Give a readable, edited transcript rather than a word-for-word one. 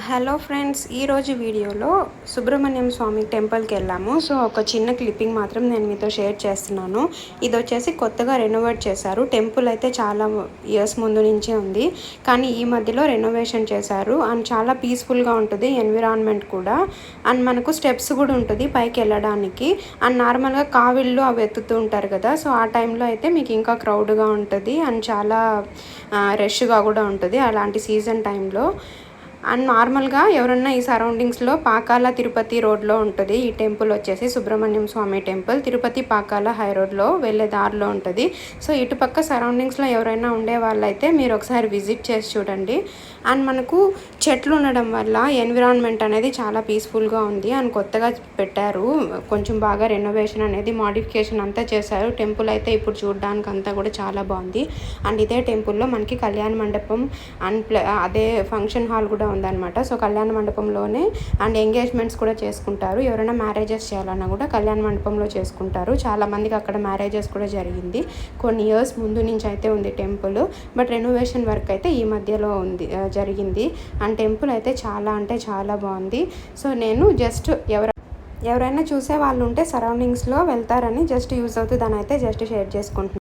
Hello friends, ఈరోజు వీడియోలో సుబ్రహ్మణ్యం స్వామి టెంపుల్కి వెళ్ళాము. సో ఒక చిన్న క్లిప్పింగ్ మాత్రం నేను మీతో షేర్ చేస్తున్నాను. ఇది వచ్చేసి కొత్తగా రెనోవేట్ చేశారు. టెంపుల్ అయితే చాలా ఇయర్స్ ముందు నుంచే ఉంది, కానీ ఈ మధ్యలో రెనోవేషన్ చేశారు. అండ్ చాలా పీస్ఫుల్గా ఉంటుంది ఎన్విరాన్మెంట్ కూడా. అండ్ మనకు స్టెప్స్ కూడా ఉంటుంది పైకి వెళ్ళడానికి. అండ్ నార్మల్గా కావిళ్ళు అవి ఎత్తుతూ ఉంటారు కదా, సో ఆ టైంలో అయితే మీకు ఇంకా క్రౌడ్గా ఉంటుంది అండ్ చాలా రష్గా కూడా ఉంటుంది అలాంటి సీజన్ టైంలో. అండ్ నార్మల్గా ఎవరన్నా ఈ సరౌండింగ్స్లో పాకాల తిరుపతి రోడ్లో ఉంటుంది ఈ టెంపుల్ వచ్చేసి సుబ్రహ్మణ్యం స్వామి టెంపుల్. తిరుపతి పాకాల హై రోడ్లో వెళ్ళే దారిలో ఉంటుంది. సో ఇటుపక్క సరౌండింగ్స్లో ఎవరైనా ఉండే వాళ్ళైతే మీరు ఒకసారి విజిట్ చేసి చూడండి. అండ్ మనకు చెట్లు ఉండడం వల్ల ఎన్విరాన్మెంట్ అనేది చాలా పీస్ఫుల్గా ఉంది. అండ్ కొత్తగా పెట్టారు, కొంచెం బాగా రెనోవేషన్ అనేది మాడిఫికేషన్ అంతా చేశారు. టెంపుల్ అయితే ఇప్పుడు చూడడానికి అంతా కూడా చాలా బాగుంది. అండ్ ఇదే టెంపుల్లో మనకి కళ్యాణ మండపం అండ్ అదే ఫంక్షన్ హాల్ కూడా ఉందన్నమాట. సో కళ్యాణ మండపంలోనే అండ్ ఎంగేజ్మెంట్స్ కూడా చేసుకుంటారు. ఎవరైనా మ్యారేజెస్ చేయాలన్నా కూడా కళ్యాణ మండపంలో చేసుకుంటారు. చాలామందికి అక్కడ మ్యారేజెస్ కూడా జరిగింది. కొన్ని ఇయర్స్ ముందు నుంచి అయితే ఉంది టెంపుల్, బట్ రెనోవేషన్ వర్క్ అయితే ఈ మధ్యలో జరిగింది. అండ్ టెంపుల్ అయితే చాలా అంటే చాలా బాగుంది. సో నేను జస్ట్ ఎవరైనా చూసే వాళ్ళు ఉంటే సరౌండింగ్స్లో వెళ్తారని జస్ట్ యూజ్ అవుతుంది అని అయితే జస్ట్ షేర్ చేసుకుంటున్నాను.